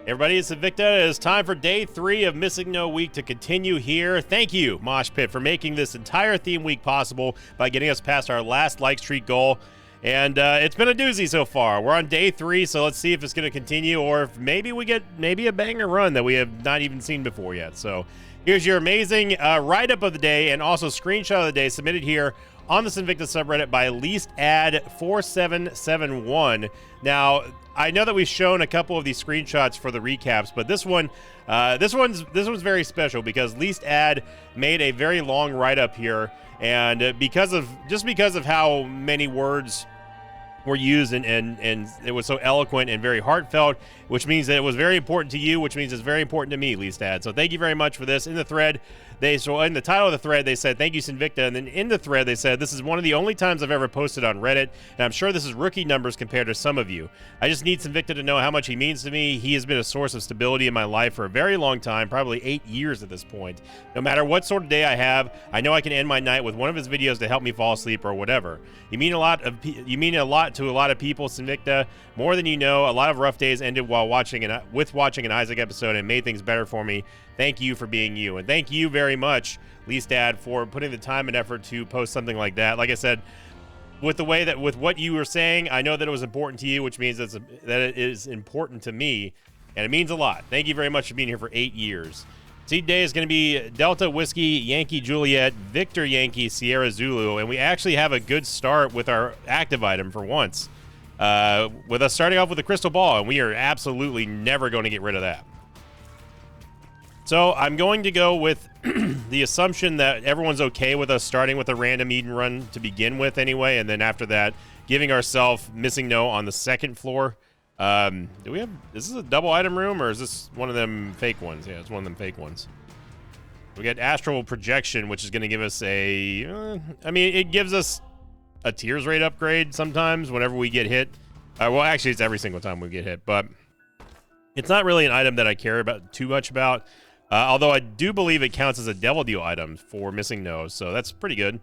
Everybody, it's Invicta. It is time for day 3 of Missing No Week to continue here. Thank you, Mosh Pit, for making this entire theme week possible by getting us past our last like streak goal. And it's been a doozy so far. We're on day 3, so let's see if it's going to continue or if maybe we get a banger run that we have not even seen before yet. So here's your amazing write-up of the day and also screenshot of the day submitted here on the Invicta subreddit by LeastAd4771. Now, I know that we've shown a couple of these screenshots for the recaps, but this one's very special because LeastAd made a very long write-up here, and because of how many words were used and it was so eloquent and very heartfelt, which means that it was very important to you, which means it's very important to me, LeastAd. So thank you very much for this. In the thread, in the title of the thread, they said, "Thank you, Sinvicta." And then in the thread, they said, "This is one of the only times I've ever posted on Reddit, and I'm sure this is rookie numbers compared to some of you. I just need Sinvicta to know how much he means to me. He has been a source of stability in my life for a very long time, probably 8 years at this point. No matter what sort of day I have, I know I can end my night with one of his videos to help me fall asleep or whatever. You mean a lot to a lot of people, Sinvicta. More than you know. A lot of rough days ended while watching an Isaac episode and made things better for me. Thank you for being you." And thank you very much, LeastAd, for putting the time and effort to post something like that. Like I said, with what you were saying, I know that it was important to you, which means that it is important to me, and it means a lot. Thank you very much for being here for 8 years. Seed day is going to be Delta Whiskey, Yankee Juliet, Victor Yankee, Sierra Zulu, and we actually have a good start with our active item for once. With us starting off with a crystal ball, and we are absolutely never going to get rid of that. So I'm going to go with the assumption that everyone's okay with us starting with a random Eden run to begin with anyway, and then after that, giving ourselves Missing No on the second floor. Is this a double item room, or is this one of them fake ones? Yeah, it's one of them fake ones. We got Astral Projection, which is going to give us it gives us a tears rate upgrade sometimes whenever we get hit. Well, actually, it's every single time we get hit, but it's not really an item that I care about too much about. Although I do believe it counts as a Devil Deal item for Missing No, so that's pretty good.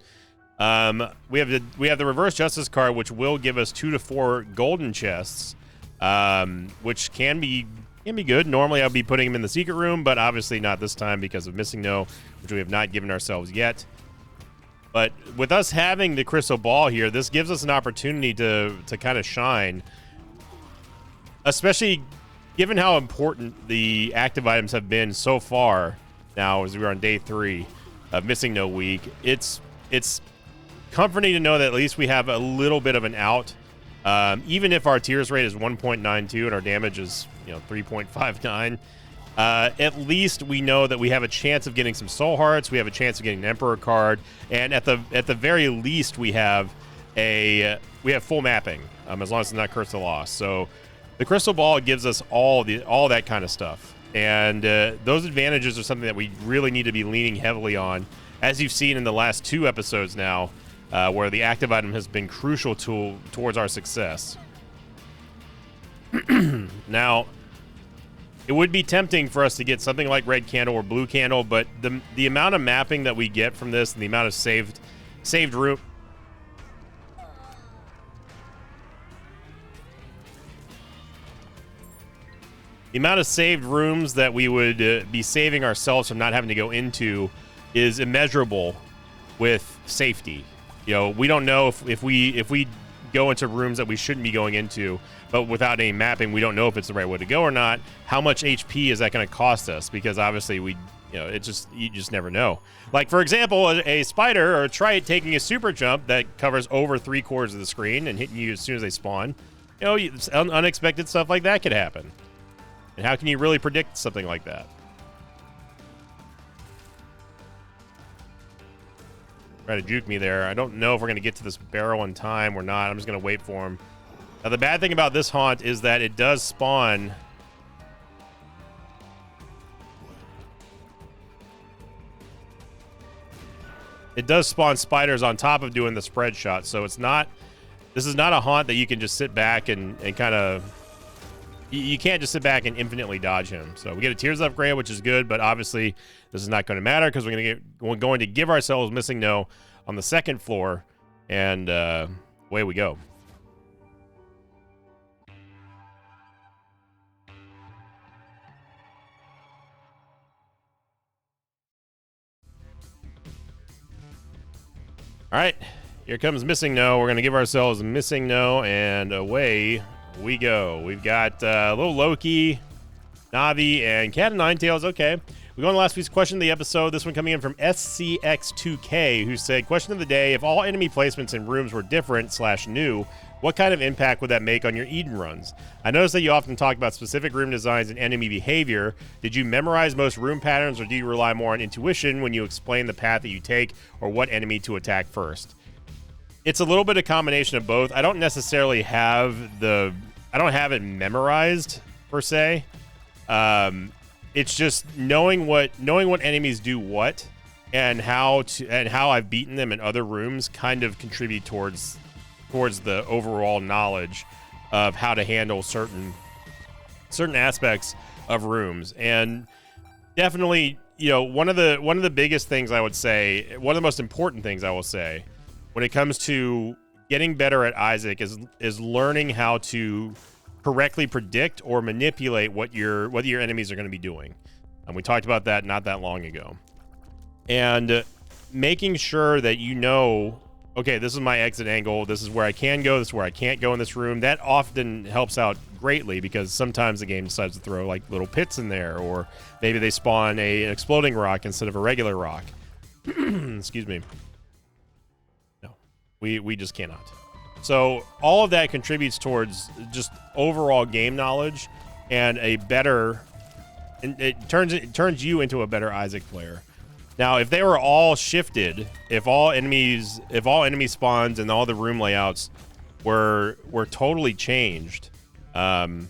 We have the Reverse Justice card, which will give us 2 to 4 golden chests, which can be good. Normally, I'll be putting them in the secret room, but obviously not this time because of Missing No, which we have not given ourselves yet. But with us having the crystal ball here, this gives us an opportunity to kind of shine, especially given how important the active items have been so far now as we're on day 3 of Missing No Week. It's comforting to know that at least we have a little bit of an out. Even if our tears rate is 1.92 and our damage is 3.59, at least we know that we have a chance of getting some soul hearts, we have a chance of getting an Emperor card, and at the very least we have full mapping, as long as it's not Curse of Loss. So the crystal ball gives us all that kind of stuff, and those advantages are something that we really need to be leaning heavily on, as you've seen in the last 2 episodes now, where the active item has been crucial towards our success. Now, it would be tempting for us to get something like Red Candle or Blue Candle, but the amount of mapping that we get from this and the amount of saved room. The amount of saved rooms that we would be saving ourselves from not having to go into is immeasurable with safety. We don't know if we go into rooms that we shouldn't be going into, but without any mapping, we don't know if it's the right way to go or not. How much HP is that going to cost us? Because obviously you just never know. Like, for example, a spider or a trite taking a super jump that covers over 3/4 of the screen and hitting you as soon as they spawn. Unexpected stuff like that could happen. And how can you really predict something like that? Try to juke me there. I don't know if we're going to get to this barrel in time or not. I'm just going to wait for him. Now, the bad thing about this haunt is that it does spawn. It does spawn spiders on top of doing the spread shot, so this is not a haunt that you can just sit back and kind of. You can't just sit back and infinitely dodge him. So we get a Tears upgrade, which is good, but obviously this is not going to matter because we're going to give ourselves Missing No on the second floor, and away we go. All right, here comes Missing No. We're going to give ourselves Missing No, and away we go. We've got little Loki, Navi, and Cat of Nine Tails. Okay. We go on to last week's question of the episode. This one coming in from SCX2K, who said, question of the day, if all enemy placements in rooms were different / new, what kind of impact would that make on your Eden runs? I noticed that you often talk about specific room designs and enemy behavior. Did you memorize most room patterns, or do you rely more on intuition when you explain the path that you take or what enemy to attack first? It's a little bit of combination of both. I don't necessarily have it memorized per se. It's just knowing what enemies do what, and how I've beaten them in other rooms kind of contribute towards the overall knowledge of how to handle certain aspects of rooms. And definitely, one of the biggest things I would say, one of the most important things I will say when it comes to getting better at Isaac is learning how to correctly predict or manipulate what your enemies are going to be doing. And we talked about that not that long ago. And making sure that okay, this is my exit angle, this is where I can go, this is where I can't go in this room. That often helps out greatly, because sometimes the game decides to throw like little pits in there, or maybe they spawn an exploding rock instead of a regular rock. Excuse me. No, we just cannot. So all of that contributes towards just overall game knowledge and it turns you into a better Isaac player. Now, if they were all shifted, if all enemy spawns and all the room layouts were totally changed, then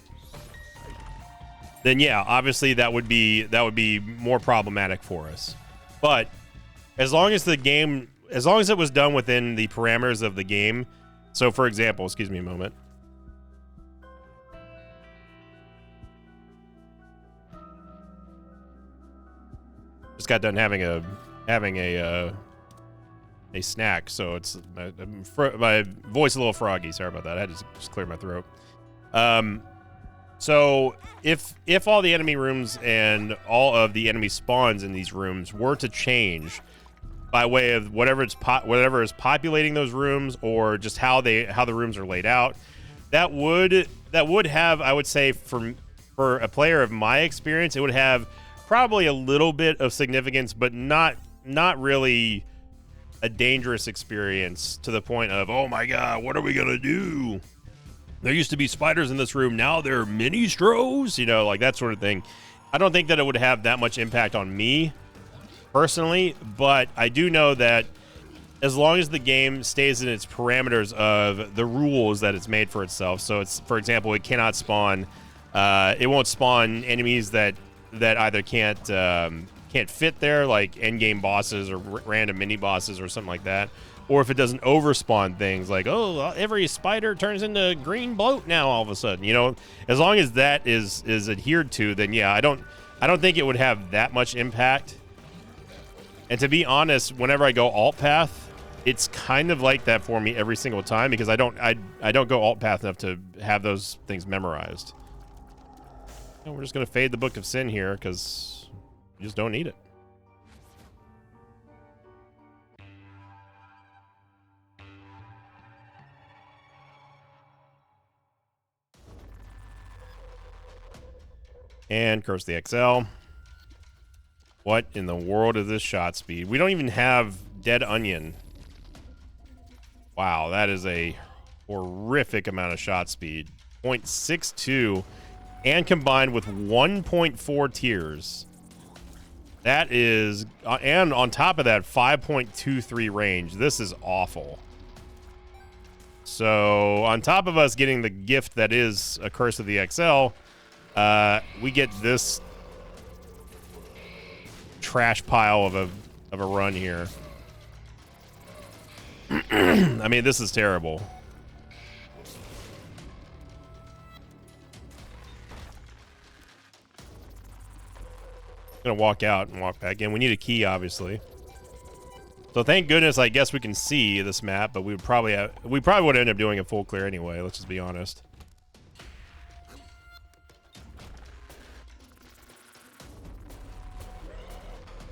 yeah, obviously that would be more problematic for us. But as long as it was done within the parameters of the game. So, for example, excuse me a moment. Just got done having a snack, so it's my voice a little froggy. Sorry about that. I had to just clear my throat. So if all the enemy rooms and all of the enemy spawns in these rooms were to change by way of whatever is populating those rooms, or just how the rooms are laid out, that would have, I would say, for a player of my experience, it would have probably a little bit of significance, but not really a dangerous experience to the point of, oh my god, what are we gonna do? There used to be spiders in this room, now they're mini stros, like that sort of thing. I don't think that it would have that much impact on me personally, but I do know that as long as the game stays in its parameters of the rules that it's made for itself, so it's, for example, it cannot spawn, it won't spawn enemies that either can't fit there, like end game bosses or random mini bosses or something like that, or if it doesn't overspawn things like, oh, every spider turns into green bloat now all of a sudden, as long as that is adhered to, then yeah, I don't think it would have that much impact. And to be honest, whenever I go alt path, it's kind of like that for me every single time, because I don't go alt path enough to have those things memorized. And we're just gonna fade the Book of Sin here because we just don't need it. And curse the XL. What in the world is this shot speed? We don't even have Dead Onion. Wow, that is a horrific amount of shot speed. 0.62, and combined with 1.4 tiers. That is, and on top of that, 5.23 range. This is awful. So, on top of us getting the gift that is a Curse of the XL, we get this trash pile of a run here. I mean, this is terrible. I'm gonna walk out and walk back in. We need a key, obviously. So thank goodness, I guess we can see this map, but we probably would end up doing a full clear anyway. Let's just be honest.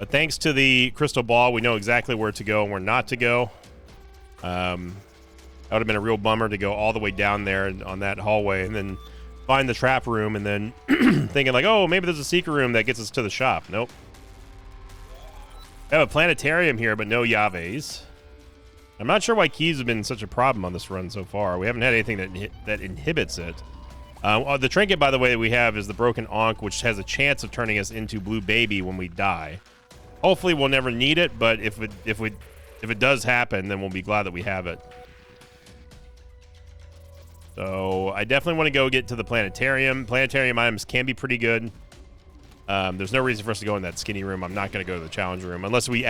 But thanks to the crystal ball, we know exactly where to go and where not to go. That would have been a real bummer to go all the way down there on that hallway and then find the trap room and then thinking like, oh, maybe there's a secret room that gets us to the shop. Nope. I have a planetarium here, but no Yaves. I'm not sure why keys have been such a problem on this run so far. We haven't had anything that inhibits it. The trinket, by the way, that we have is the broken Ankh, which has a chance of turning us into Blue Baby when we die. Hopefully, we'll never need it, but if it does happen, then we'll be glad that we have it. So I definitely want to go get to the planetarium. Planetarium items can be pretty good. There's no reason for us to go in that skinny room. I'm not going to go to the challenge room unless we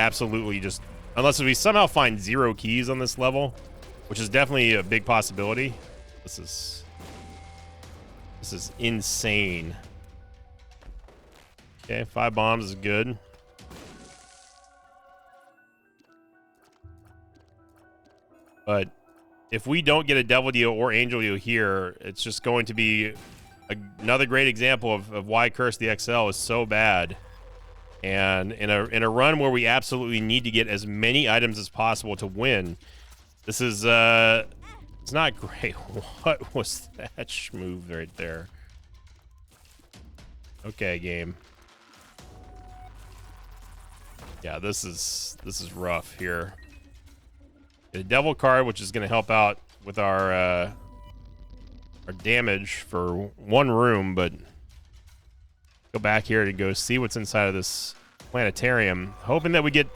unless we somehow find 0 keys on this level, which is definitely a big possibility. This is insane. Okay, 5 bombs is good. But if we don't get a Devil Deal or Angel Deal here, it's just going to be another great example of why Curse the XL is so bad. And in a run where we absolutely need to get as many items as possible to win, this is it's not great. What was that move right there? Okay, game. Yeah, this is rough here. Get a devil card, which is going to help out with our damage for 1 room, but go back here to go see what's inside of this planetarium, hoping that we get,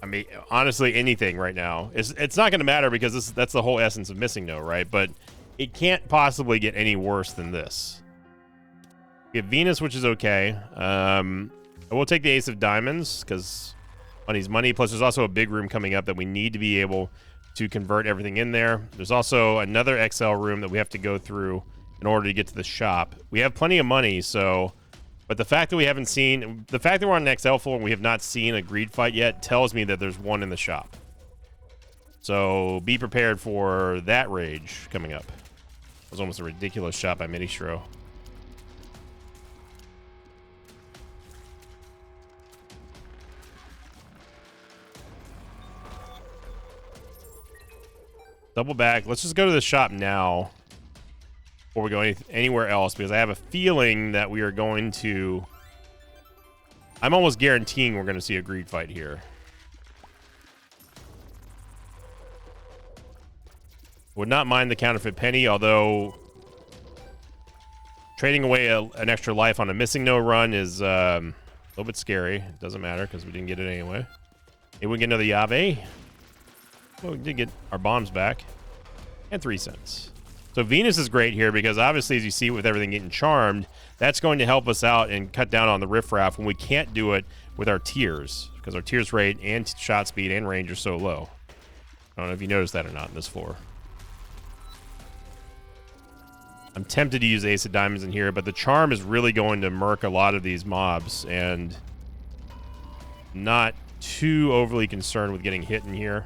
I mean, honestly, anything right now. It's not going to matter because that's the whole essence of Missing No, right? But it can't possibly get any worse than this. We have Venus, which is okay. I will take the Ace of Diamonds because money's money. Plus, there's also a big room coming up that we need to be able to convert everything in there. There's also another XL room that we have to go through in order to get to the shop. We have plenty of money, so... But the fact that we're on an XL floor and we have not seen a greed fight yet tells me that there's one in the shop. So be prepared for that rage coming up. It was almost a ridiculous shot by Ministro. Double back. Let's just go to the shop now before we go anywhere else, because I have a feeling that we are going to... I'm almost guaranteeing we're going to see a greed fight here. Would not mind the counterfeit penny, although trading away an extra life on a Missing No run is a little bit scary. It doesn't matter because we didn't get it anyway. Maybe we get another Yave. Well, we did get our bombs back. And 3 cents. So Venus is great here because obviously, as you see with everything getting charmed, that's going to help us out and cut down on the riffraff when we can't do it with our tiers, because our tiers rate and shot speed and range are so low. I don't know if you noticed that or not in this floor. I'm tempted to use Ace of Diamonds in here, but the charm is really going to murk a lot of these mobs, and not too overly concerned with getting hit in here.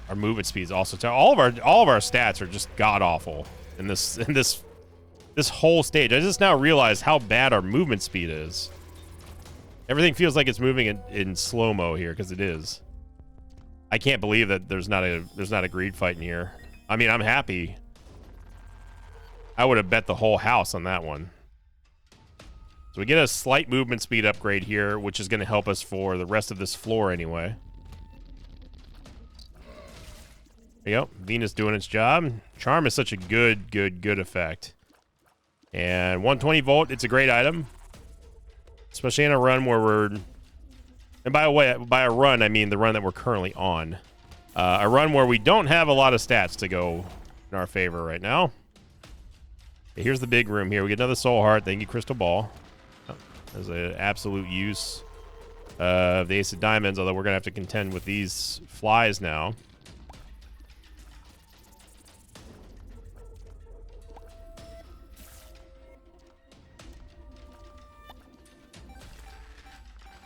Our movement speed is also all of our stats are just god awful in this whole stage. I just now realize how bad our movement speed is. Everything feels like it's moving in slow-mo here, because it is. I can't believe that there's not a greed fight in here. I mean, I'm happy. I would have bet the whole house on that one. So we get a slight movement speed upgrade here, which is going to help us for the rest of this floor anyway. There you go. Venus doing its job. Charm is such a good effect. And 120 volt, it's a great item. Especially in a run where we're... And by the way, by a run, I mean the run that we're currently on. A run where we don't have a lot of stats to go in our favor right now. Okay, here's the big room here. We get another Soul Heart. Thank you, Crystal Ball. There's an absolute use of the Ace of Diamonds, although we're going to have to contend with these flies now.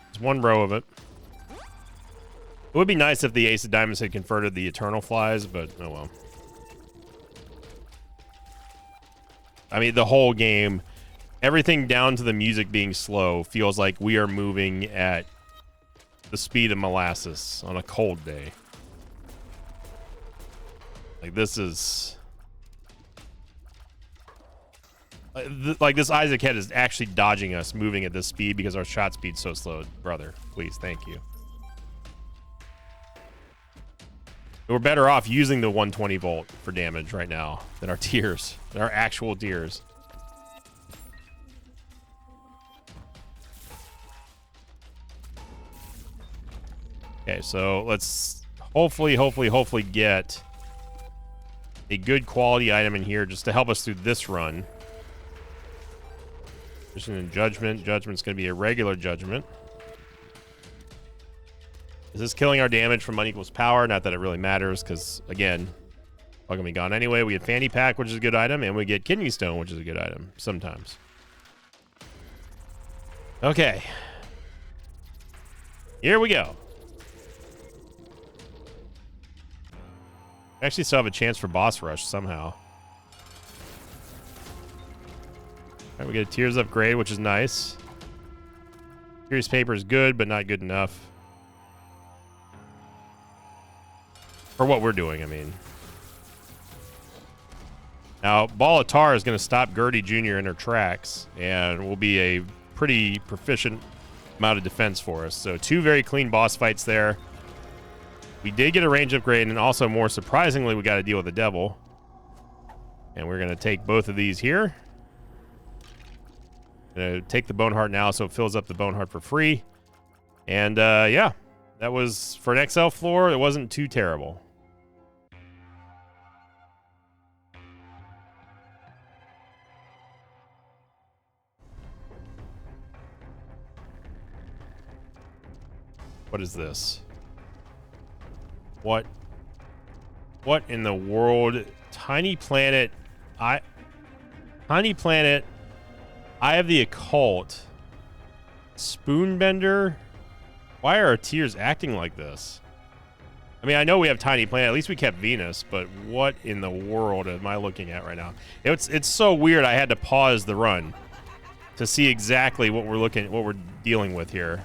There's one row of it. It would be nice if the Ace of Diamonds had converted the Eternal Flies, but oh well. I mean, the whole game, everything down to the music being slow feels like we are moving at the speed of molasses on a cold day. Like, this is... Like, this Isaac head is actually dodging us, moving at this speed because our shot speed's so slow. Brother, please, thank you. We're better off using the 120 volt for damage right now than our tiers, than our actual tiers. Okay, so let's hopefully get a good quality item in here just to help us through this run. Just in Judgment. Judgment's going to be a regular Judgment. Is this killing our damage from unequals power? Not that it really matters, because, again, all gonna be gone anyway. We get Fanny Pack, which is a good item, and we get Kidney Stone, which is a good item, sometimes. Okay. Here we go. Actually still have a chance for boss rush, somehow. Alright, we get a Tears upgrade, which is nice. Curious Paper is good, but not good enough. For what we're doing, I mean. Now, Ball of Tar is going to stop Gertie Jr. in her tracks, and will be a pretty proficient amount of defense for us. So 2 very clean boss fights there. We did get a range upgrade, and also, more surprisingly, we got to deal with the devil. And we're going to take both of these here. Gonna take the Bone Heart now, so it fills up the Bone Heart for free. And, yeah. That was, for an XL floor, it wasn't too terrible. What is this? What in the world? Tiny Planet. Tiny Planet. Eye of the Occult. Spoonbender. Why are our tiers acting like this? I mean, I know we have Tiny Planet. At least we kept Venus, but what in the world am I looking at right now? It's so weird. I had to pause the run to see exactly what we're dealing with here.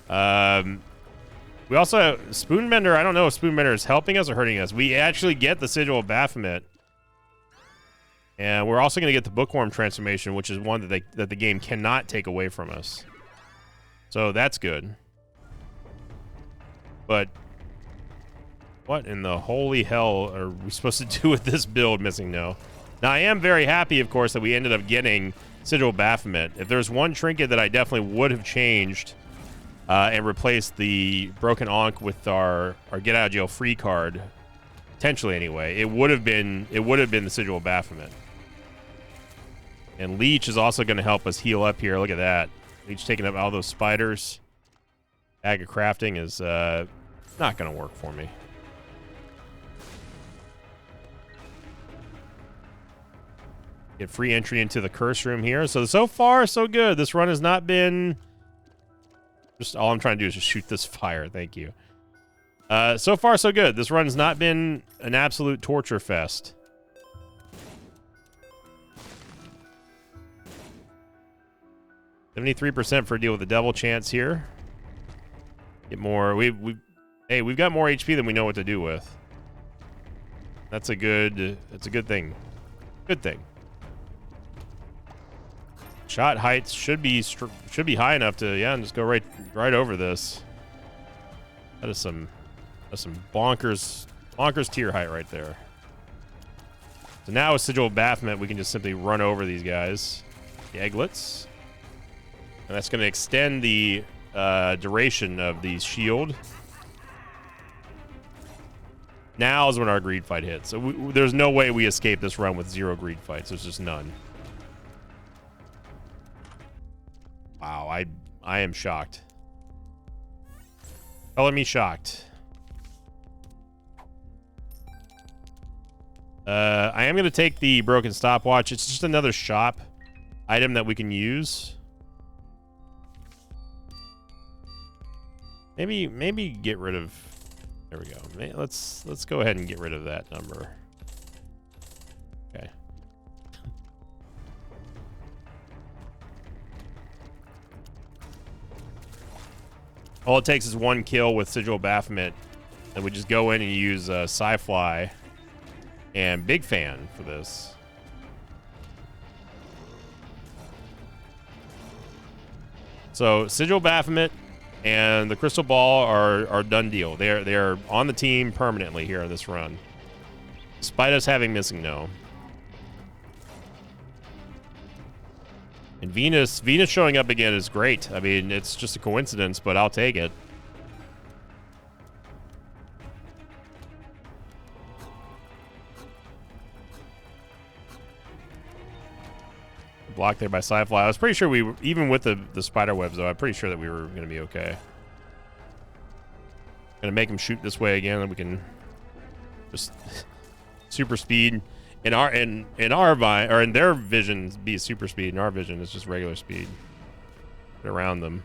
We also have Spoonbender. I don't know if Spoonbender is helping us or hurting us. We actually get the Sigil of Baphomet. And we're also going to get the Bookworm transformation, which is one that the game cannot take away from us. So that's good. But what in the holy hell are we supposed to do with this build, Missing No? Now, I am very happy, of course, that we ended up getting Sigil of Baphomet. If there's one trinket that I definitely would have changed and replaced the Broken Ankh with our Get Out of Jail Free card, potentially anyway, it would have been the Sigil of Baphomet. And Leech is also going to help us heal up here. Look at that. Leech taking up all those spiders. Bag of Crafting is not going to work for me. Get free entry into the Curse Room here. So far, so good. This run has not been... Just all I'm trying to do is just shoot this fire. Thank you. So far, so good. This run has not been an absolute torture fest. $73% for a deal with the devil chance here. Get more. Hey, we've got more HP than we know what to do with. That's a good thing. Good thing. Shot heights should be high enough to, yeah, and just go right over this. That is some bonkers tier height right there. So now with Sigil of Baphomet, we can just simply run over these guys. The Egglets. And that's going to extend the duration of the shield. Now is when our greed fight hits. So there's no way we escape this run with 0 greed fights. There's just none. Wow, I am shocked. Color me shocked. I am going to take the Broken Stopwatch. It's just another shop item that we can use. Maybe get rid of... There we go. Let's go ahead and get rid of that number. Okay. All it takes is 1 kill with Sigil of Baphomet, and we just go in and use Psyfly and big fan for this. So Sigil Baphomet and the Crystal Ball are done deal. They're on the team permanently here in this run, despite us having Missing No. And Venus showing up again is great. I mean, it's just a coincidence, but I'll take it. Blocked there by Sci-Fly. I was pretty sure we were, even with the spider webs though, I'm pretty sure that we were going to be okay. Gonna make him shoot this way again, and we can just super speed. In their vision be super speed. In our vision, it's just regular speed. Get around them.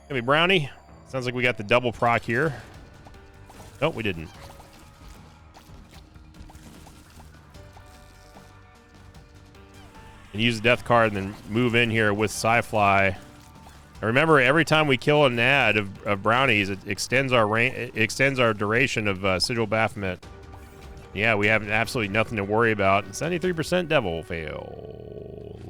Gonna be Brownie. Sounds like we got the double proc here. Nope, we didn't. And use the death card and then move in here with Sci-Fly. Remember, every time we kill an ad of brownies, it extends our duration of Sigil Baphomet. Yeah, we have absolutely nothing to worry about. 73% devil fail.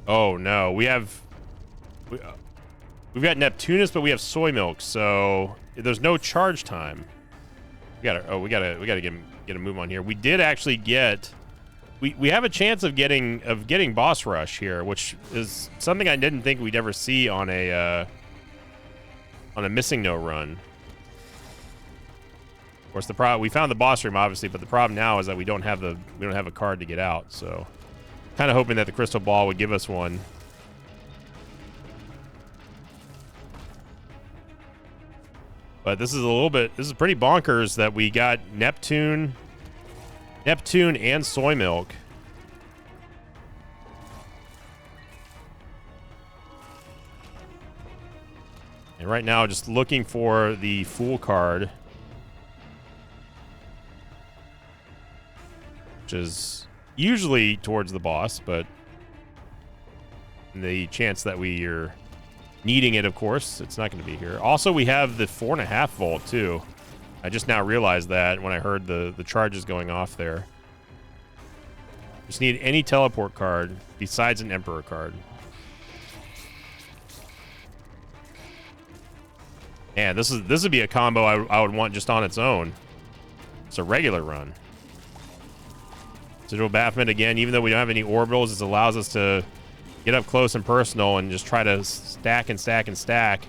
Oh no, we've got Neptunus, but we have Soy Milk, so there's no charge time. We gotta get a move on here. We did actually get, we have a chance of getting boss rush here, which is something I didn't think we'd ever see on a Missing No run. Of course, we found the boss room obviously, but the problem now is that we don't have a card to get out. So, kind of hoping that the Crystal Ball would give us one. But this is pretty bonkers that we got Neptune and Soy Milk. And right now, just looking for the Fool card, which is usually towards the boss, but the chance that we are needing it, of course, it's not going to be here. Also, we have the 4.5 volt too. I just now realized that when I heard the charges going off there. Just need any teleport card besides an Emperor card. Man, this would be a combo I would want just on its own. It's a regular run. Sigil Baphomet again, even though we don't have any orbitals, this allows us to get up close and personal and just try to stack and stack and stack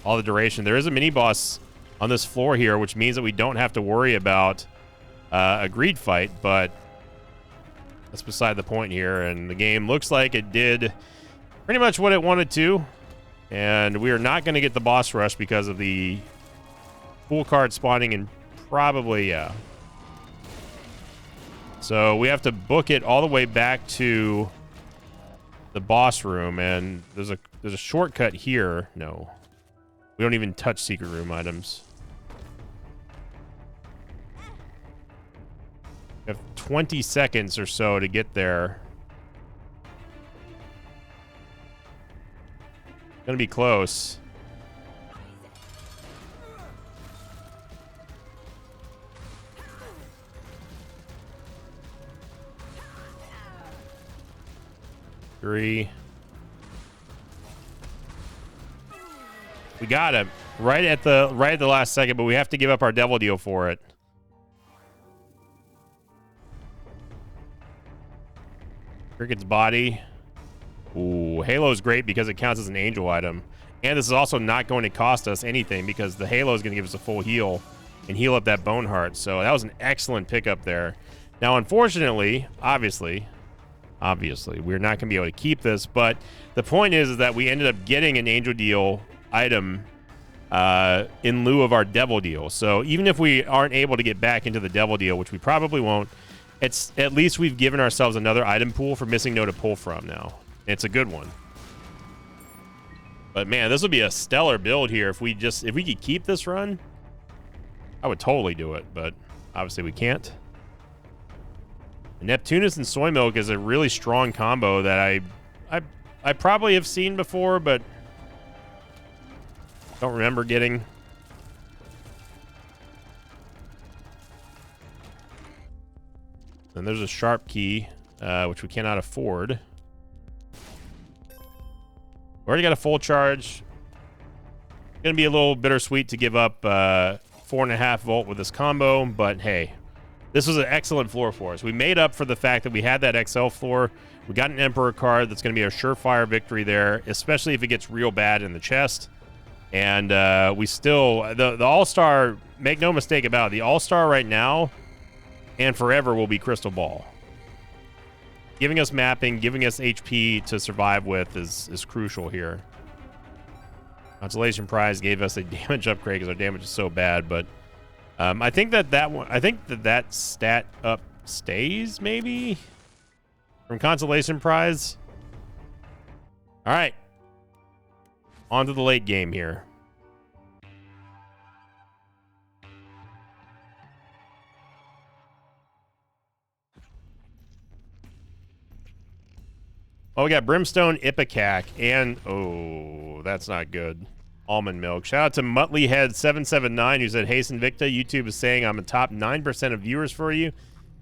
all the duration. There is a mini boss on this floor here, which means that we don't have to worry about a greed fight, but that's beside the point here. And the game looks like it did pretty much what it wanted to, and we are not going to get the boss rush because of the Fool card spawning in probably, yeah. So we have to book it all the way back to the boss room, and there's a shortcut here. No, we don't even touch secret room items. We have 20 seconds or so to get there. Gonna be close. Three. We got him right at the last second, but we have to give up our devil deal for it. Cricket's body. Ooh, Halo's great because it counts as an angel item. And this is also not going to cost us anything because the Halo is going to give us a full heal and heal up that bone heart. So that was an excellent pickup there. Now, unfortunately, obviously, we're not going to be able to keep this, but the point is that we ended up getting an angel deal item in lieu of our devil deal. So even if we aren't able to get back into the devil deal, which we probably won't, it's at least we've given ourselves another item pool for Missing No to pull from now. It's a good one. But man, this would be a stellar build here if we could keep this run. I would totally do it, but obviously we can't. Neptunus and Soy Milk is a really strong combo that I probably have seen before, but don't remember getting. Then there's a Sharp Key, which we cannot afford. We already got a full charge. Gonna be a little bittersweet to give up 4.5 volt with this combo, but hey, this was an excellent floor for us. We made up for the fact that we had that XL floor. We got an Emperor card that's going to be a surefire victory there, especially if it gets real bad in the chest. And we still, the All-Star, make no mistake about it, the All-Star right now and forever will be Crystal Ball. Giving us mapping, giving us HP to survive with is crucial here. Consolation Prize gave us a damage upgrade because our damage is so bad, but I think that stat up stays maybe from Consolation Prize. All right, on to the late game here. Oh, we got Brimstone, Ipecac, and oh, that's not good. Almond Milk. Shout out to Muttleyhead779 who said, "Hey, Invicta, YouTube is saying I'm a top 9% of viewers for you.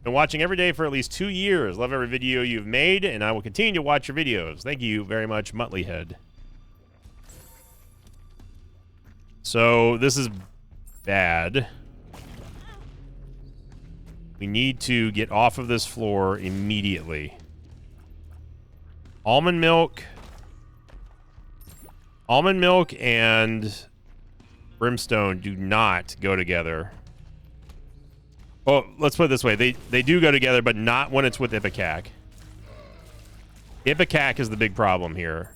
Been watching every day for at least 2 years. Love every video you've made, and I will continue to watch your videos. Thank you very much, Muttleyhead." So this is bad. We need to get off of this floor immediately. Almond Milk and Brimstone do not go together. Well, let's put it this way. They do go together, but not when it's with Ipecac. Ipecac is the big problem here.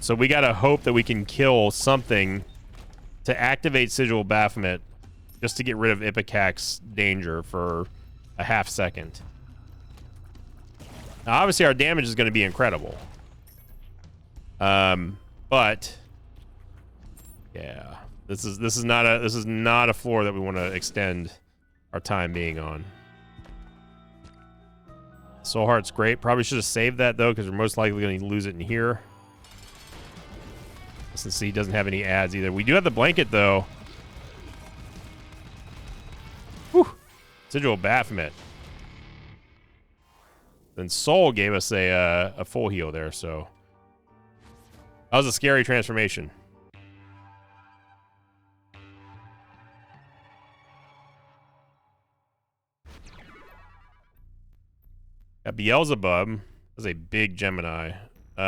So we gotta hope that we can kill something to activate Sigil Baphomet just to get rid of Ipecac's danger for a half second. Now, obviously, our damage is going to be incredible. But yeah, this is not a floor that we want to extend our time being on. Soul Heart's great. Probably should have saved that though, because we're most likely going to lose it in here. Since he doesn't have any ads either. We do have the blanket though. Whew. Sigil Baphomet. Then Soul gave us a full heal there, so that was a scary transformation. Got Beelzebub. That's a big Gemini. We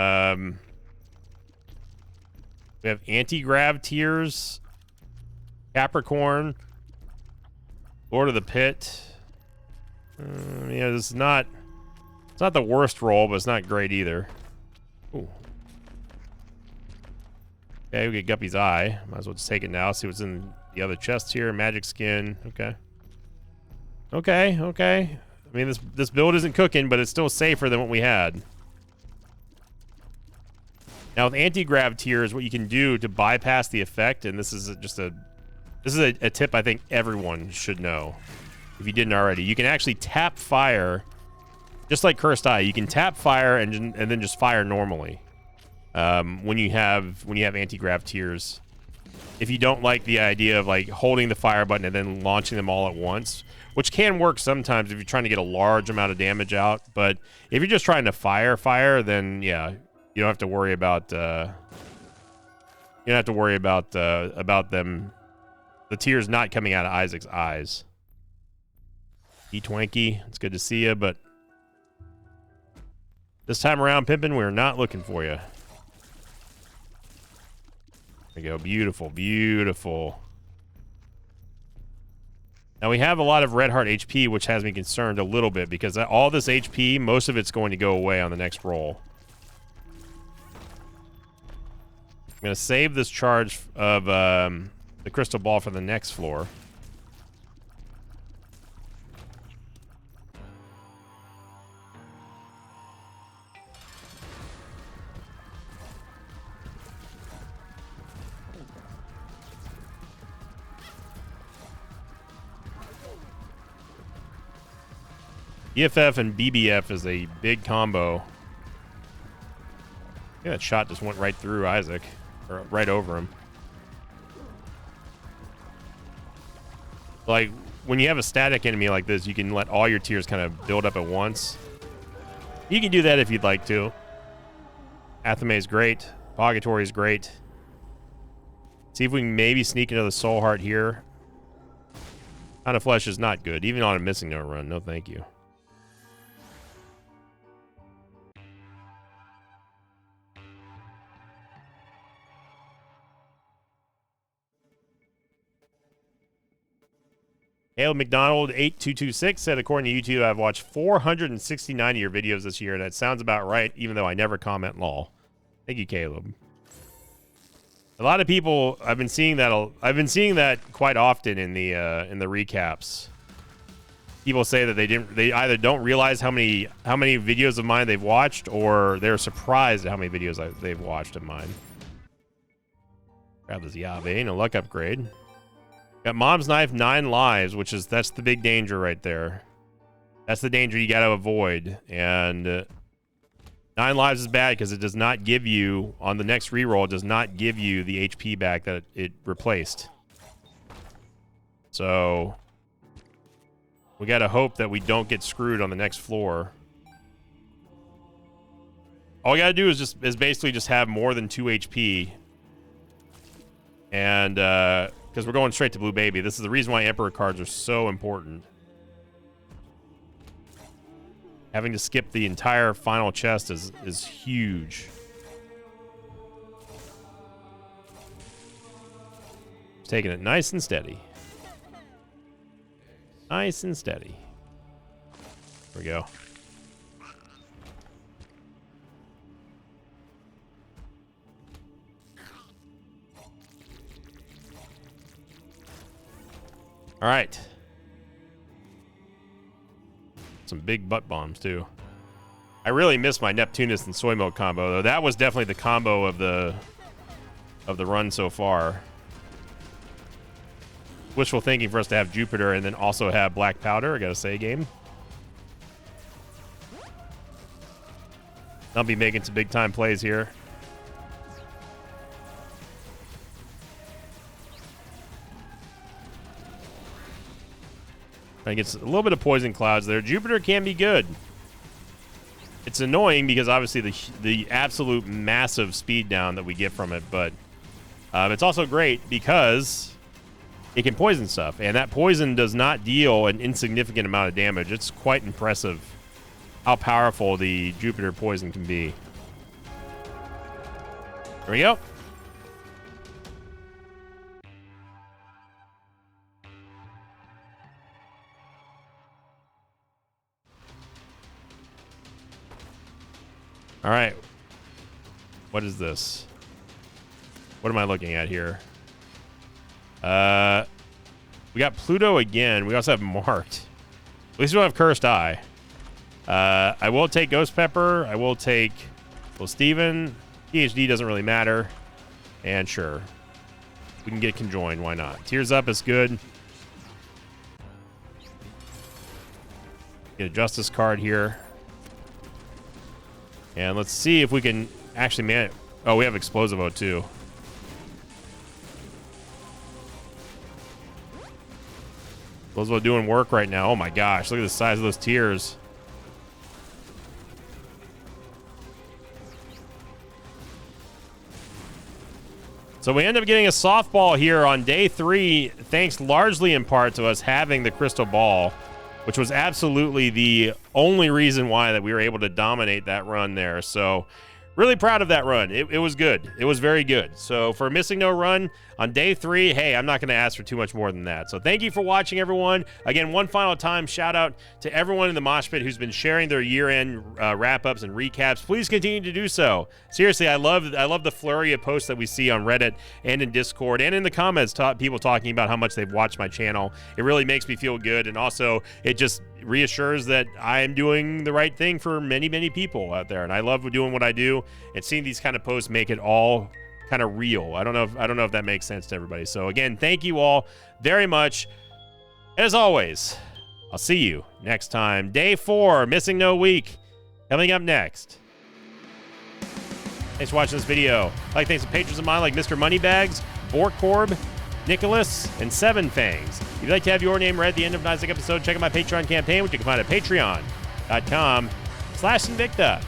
have Anti-Grav Tears, Capricorn, Lord of the Pit. Yeah, this is not. It's not the worst roll, but it's not great either. Ooh. Okay, we get Guppy's Eye. Might as well just take it now. See what's in the other chest here. Magic Skin. Okay. Okay. Okay. I mean, this build isn't cooking, but it's still safer than what we had. Now with Anti-Grav Tears, what you can do to bypass the effect, and this is a tip I think everyone should know if you didn't already. You can actually tap fire, just like Cursed Eye. You can tap fire and then just fire normally. When you have Anti-Grav Tears, if you don't like the idea of like holding the fire button and then launching them all at once, which can work sometimes if you're trying to get a large amount of damage out. But if you're just trying to fire, then yeah, you don't have to worry about them, the tears not coming out of Isaac's eyes. E-Twanky, it's good to see you, but this time around, Pimpin', we're not looking for you. There you go, beautiful, beautiful. Now we have a lot of Red Heart HP, which has me concerned a little bit because all this HP, most of it's going to go away on the next roll. I'm going to save this charge of the crystal ball for the next floor. EFF and BBF is a big combo. Yeah, that shot just went right through Isaac, or right over him. Like, when you have a static enemy like this, you can let all your tiers kind of build up at once. You can do that if you'd like to. Athame is great. Purgatory is great. See if we can maybe sneak another Soul Heart here. Pound of Flesh is not good, even on a missing no run. No, thank you. Hale McDonald 8226 said, according to YouTube, I've watched 469 of your videos this year. That sounds about right, even though I never comment lol. Thank you, Caleb. A lot of people, I've been seeing that quite often in the recaps. People say that they either don't realize how many videos of mine they've watched, or they're surprised at how many videos they've watched of mine. Grab this Yave, no luck upgrade. Got Mom's Knife, 9 lives, that's the big danger right there. That's the danger you gotta avoid. And 9 lives is bad because it does not give you, on the next reroll, it does not give you the HP back that it replaced. So we gotta hope that we don't get screwed on the next floor. All we gotta do is basically just have more than 2 HP. And because we're going straight to Blue Baby. This is the reason why Emperor cards are so important. Having to skip the entire final chest is huge. Just taking it nice and steady. Nice and steady. There we go. All right. Some big butt bombs, too. I really miss my Neptunus and Soy Milk combo, though. That was definitely the combo of the run so far. Wishful thinking for us to have Jupiter and then also have Black Powder, I gotta say, game. I'll be making some big-time plays here. I get a little bit of poison clouds there. Jupiter can be good. It's annoying because obviously the absolute massive speed down that we get from it, but it's also great because it can poison stuff, and that poison does not deal an insignificant amount of damage. It's quite impressive how powerful the Jupiter poison can be. There we go. All right. What is this? What am I looking at here? We got Pluto again. We also have Marked. At least we don't have Cursed Eye. I will take Ghost Pepper. I will take, well, Steven. PhD doesn't really matter. And sure. We can get Conjoined. Why not? Tears Up is good. Get a Justice card here. And let's see if we can actually man it. Oh, we have Explosivo too. Explosivo doing work right now. Oh my gosh, look at the size of those tiers. So we end up getting a softball here on day 3, thanks largely in part to us having the crystal ball, which was absolutely the only reason why that we were able to dominate that run there. So really proud of that run. It was good. It was very good. So for a missing no run on day 3, hey, I'm not going to ask for too much more than that. So thank you for watching, everyone. Again, one final time, shout out to everyone in the Mosh Pit who's been sharing their year-end wrap-ups and recaps. Please continue to do so. Seriously, I love the flurry of posts that we see on Reddit and in Discord and in the comments, people talking about how much they've watched my channel. It really makes me feel good, and also it just reassures that I am doing the right thing for many, many people out there, and I love doing what I do, and seeing these kind of posts make it all kind of real. I don't know if that makes sense to everybody. So again, thank you all very much. As always, I'll see you next time. Day 4, Missing No Week, coming up next. Thanks for watching this video. I'd like to thank some patrons of mine like Mr. Moneybags, Borkorb, Nicholas, and Seven Fangs. If you'd like to have your name read at the end of tonight's episode, check out my Patreon campaign, which you can find at patreon.com/Sinvicta.